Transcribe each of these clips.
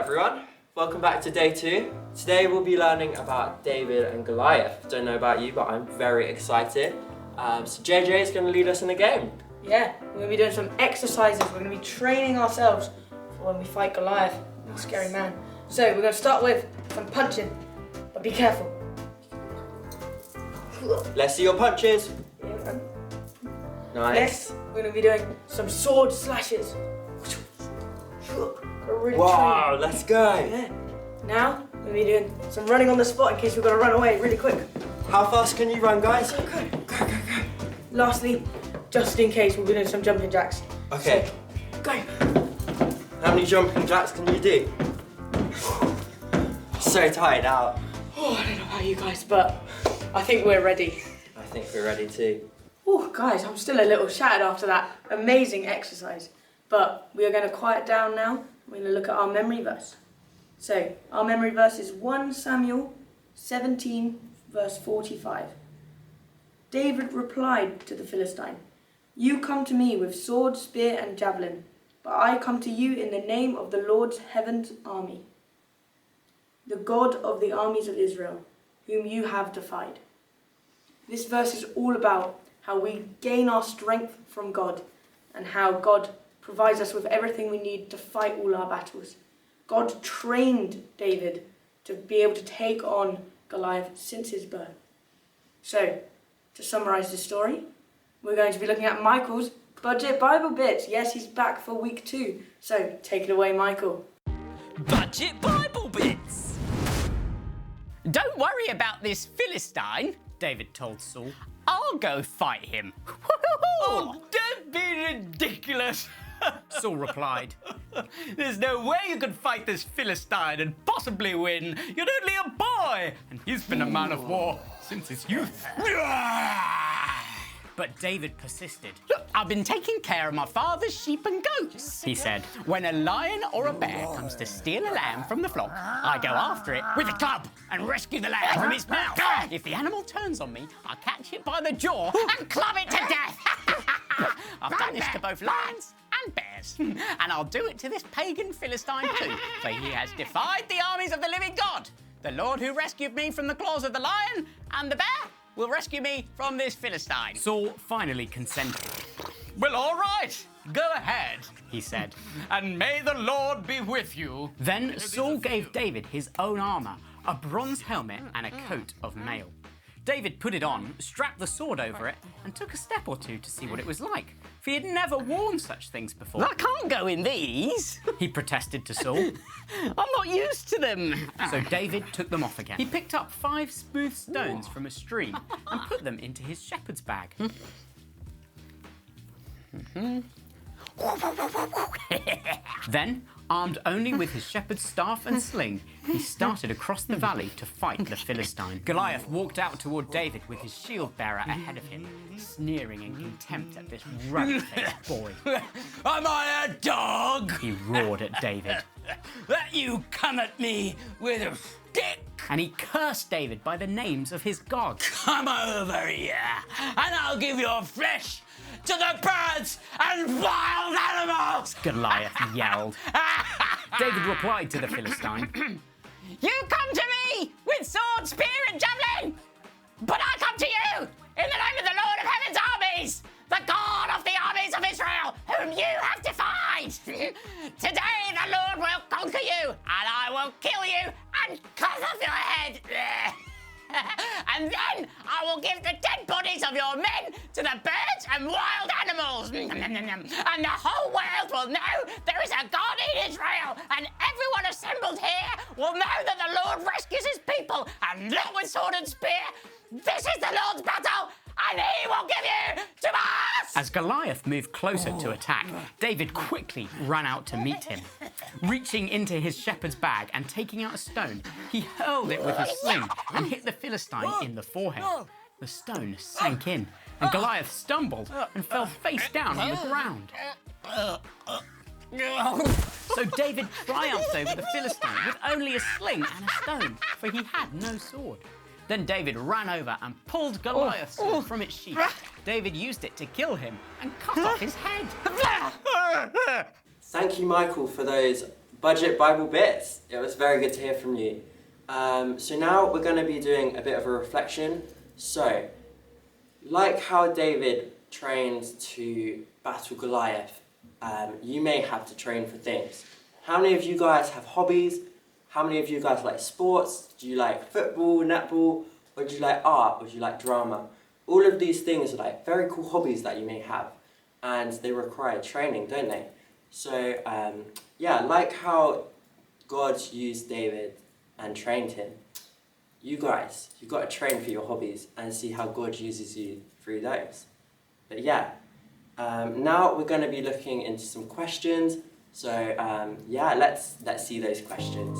everyone, welcome back to day 2. Today we'll be learning about David and Goliath. Don't know about you, but I'm very excited. So JJ is going to lead us in the game. Yeah, we're going to be doing some exercises. We're going to be training ourselves for when we fight Goliath, the scary man. So we're going to start with some punching, but be careful. Let's see your punches. Yeah, man. Nice. Next, we're going to be doing some sword slashes. Really wow, train. let's go. Yeah. Now, we're going to be doing some running on the spot in case we've got to run away really quick. How fast can you run, guys? Go. Lastly, just in case, we'll be doing some jumping jacks. Okay. So, go. How many jumping jacks can you do? So tired out. Oh, I don't know about you guys, but I think we're ready. I think we're ready too. Oh, guys, I'm still a little shattered after that amazing exercise. But we are going to quiet down now. We're going to look at our memory verse. So, our memory verse is 1 Samuel 17, verse 45. David replied to the Philistine, "You come to me with sword, spear, and javelin, but I come to you in the name of the Lord's heaven's army, the God of the armies of Israel, whom you have defied." This verse is all about how we gain our strength from God and how God provides us with everything we need to fight all our battles. God trained David to be able to take on Goliath since his birth. So, to summarise the story, we're going to be looking at Michael's Budget Bible Bits. Yes, he's back for week 2. So, take it away, Michael. Budget Bible Bits! Don't worry about this Philistine, David told Saul. I'll go fight him. Oh, don't be ridiculous, Saul replied. There's no way you could fight this Philistine and possibly win. You're only a boy, and he's been a man of war since his youth. But David persisted. Look, I've been taking care of my father's sheep and goats, he said. When a lion or a bear comes to steal a lamb from the flock, I go after it with a club and rescue the lamb from its mouth. If the animal turns on me, I catch it by the jaw and club it to death. I've done this to both lions and bears, and I'll do it to this pagan Philistine too, for he has defied the armies of the living God. The Lord who rescued me from the claws of the lion and the bear will rescue me from this Philistine. Saul finally consented. Well, all right, go ahead, he said, and may the Lord be with you. Then Saul gave David his own armour, a bronze helmet and a coat of mail. David put it on, strapped the sword over it, and took a step or two to see what it was like, for he had never worn such things before. I can't go in these, he protested to Saul. I'm not used to them. So David took them off again. He picked up 5 smooth stones from a stream and put them into his shepherd's bag. Then, armed only with his shepherd's staff and sling, he started across the valley to fight the Philistine. Goliath walked out toward David with his shield-bearer ahead of him, sneering in contempt at this rugged-faced boy. Am I a dog? He roared at David. That you come at me with a stick? And he cursed David by the names of his gods. Come over here, and I'll give your flesh to the birds and wild animals! Goliath yelled. David replied to the Philistine, You come to me with sword, spear and javelin, but I come to you in the name of the Lord of heaven's armies, the God of the armies of Israel, whom you have defied. Today the Lord will conquer you, and I will kill you and cut off your head. And then I will give the dead bodies of your men to the birds and wild animals. And the whole world will know there is a God in Israel. And everyone assembled here will know that the Lord rescues his people, and not with sword and spear. This is the Lord's battle, and he will give you to us! As Goliath moved closer to attack, David quickly ran out to meet him. Reaching into his shepherd's bag and taking out a stone, he hurled it with his sling and hit the Philistine in the forehead. The stone sank in, and Goliath stumbled and fell face down on the ground. So David triumphed over the Philistine with only a sling and a stone, for he had no sword. Then David ran over and pulled Goliath's sword from its sheath. David used it to kill him and cut off his head. Thank you, Michael, for those budget Bible bits. It was very good to hear from you. So now we're going to be doing a bit of a reflection. So, like how David trained to battle Goliath, you may have to train for things. How many of you guys have hobbies? How many of you guys like sports? Do you like football, netball, or do you like art, or do you like drama? All of these things are like very cool hobbies that you may have, and they require training, don't they? So, yeah, like how God used David and trained him, you guys, you've got to train for your hobbies and see how God uses you through those. But yeah, now we're going to be looking into some questions. So yeah, let's see those questions.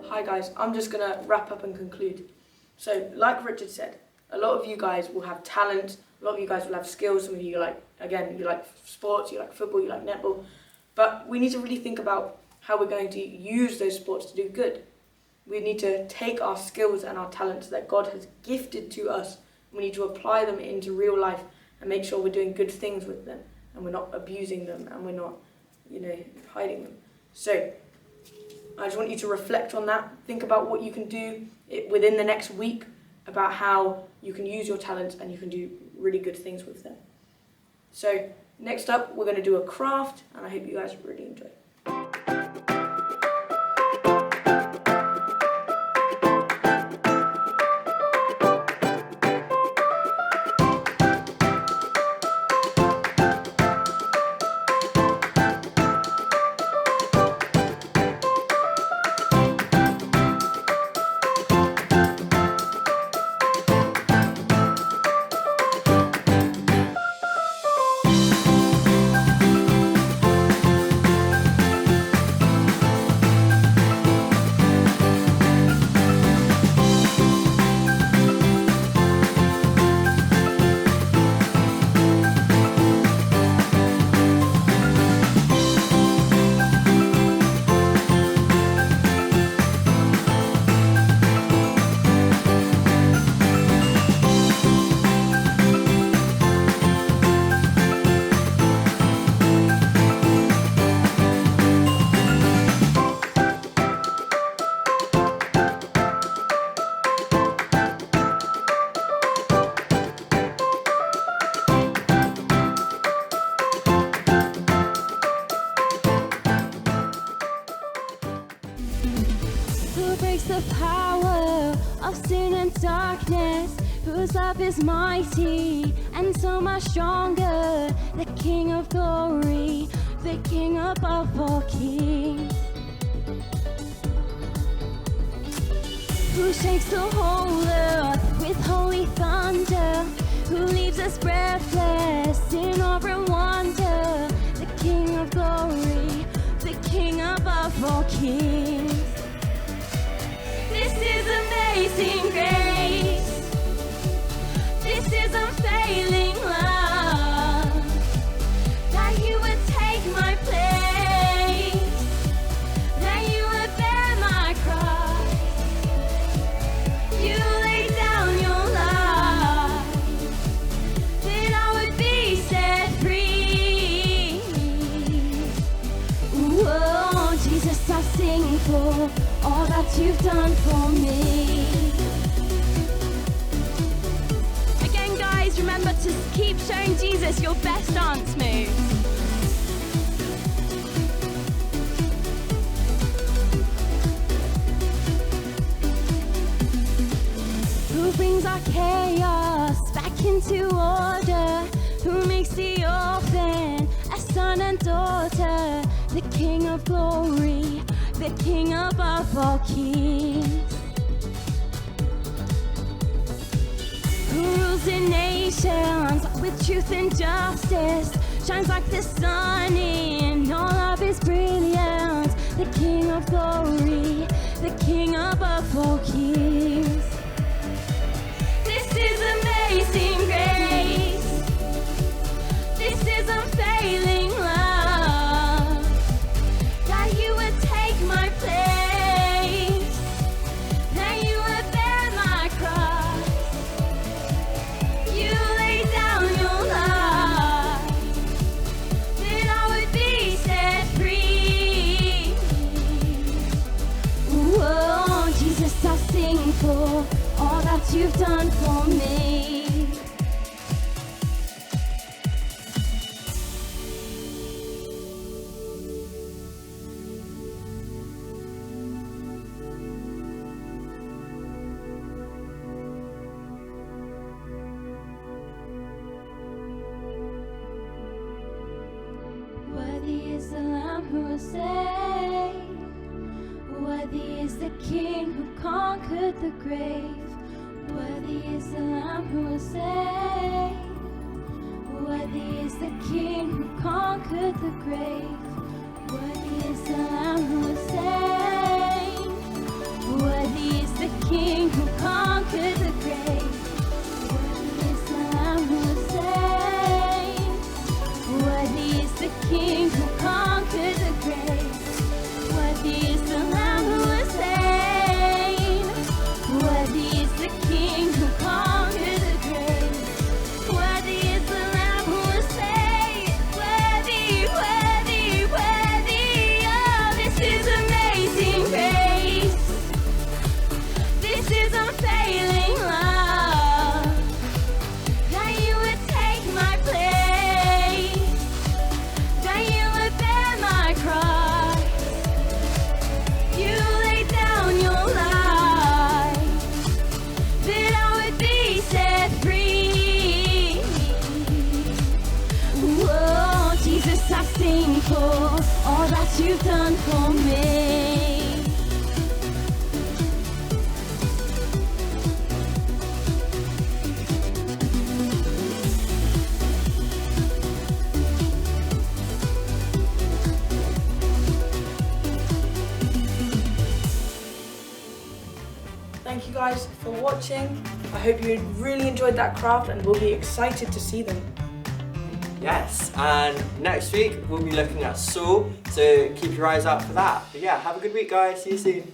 Hi guys, I'm just going to wrap up and conclude. So, like Richard said, a lot of you guys will have talent, a lot of you guys will have skills, some of you like sports, you like football, you like netball, but we need to really think about how we're going to use those sports to do good. We need to take our skills and our talents that God has gifted to us, we need to apply them into real life and make sure we're doing good things with them and we're not abusing them and we're not, hiding them. So, I just want you to reflect on that. Think about what you can do within the next week about how you can use your talents and you can do really good things with them. So next up, we're going to do a craft, and I hope you guys really enjoy it. The power of sin and darkness, whose love is mighty and so much stronger, the King of glory, the King above all kings, who shakes the whole earth with holy thunder, who leaves us breathless in awe and wonder, the King of glory, the King above all kings. This is amazing grace. This is unfailing love. That you would take my place. That you would bear my cross. You laid down your life. That I would be set free. Whoa, Jesus, I sing for all that you've done for me. Again, guys, remember to keep showing Jesus your best dance moves. Who brings our chaos back into order? Who makes the orphan a son and daughter? The King of glory, the King above all kings, who rules in nations with truth and justice, shines like the sun in all of his brilliance, the King of glory, the King above all kings. This is amazing grace. This is unfailing love, that you would take my place, that you would bear my cross. You lay down your life, that I would be set free. Whoa, Jesus, I sing for all that you've done for me. Worthy is the Lamb who was slain. Worthy is the King who conquered the grave. Worthy is the Lamb who was slain. Worthy is the King who conquered the grave. Worthy is the Lamb who was slain. Worthy is the King who conquered the grave. Worthy is the Lamb who was slain. Worthy is the King who conquered the grave. Worthy is the Lamb who was slain. Worthy is the King who conquered the grave. Worthy is the Lamb who was slain. Worthy, worthy, worthy. Oh, this is amazing grace. This is unfailing love, that you would take my place, that you would bear my cross. You lay down your life, that I would be set free. Whoa, Jesus, I sing for all that you've done for me. Thank you guys for watching. I hope you really enjoyed that craft and will be excited to see them. Yes, and next week we'll be looking at Saul, so keep your eyes out for that. But yeah, have a good week guys, see you soon.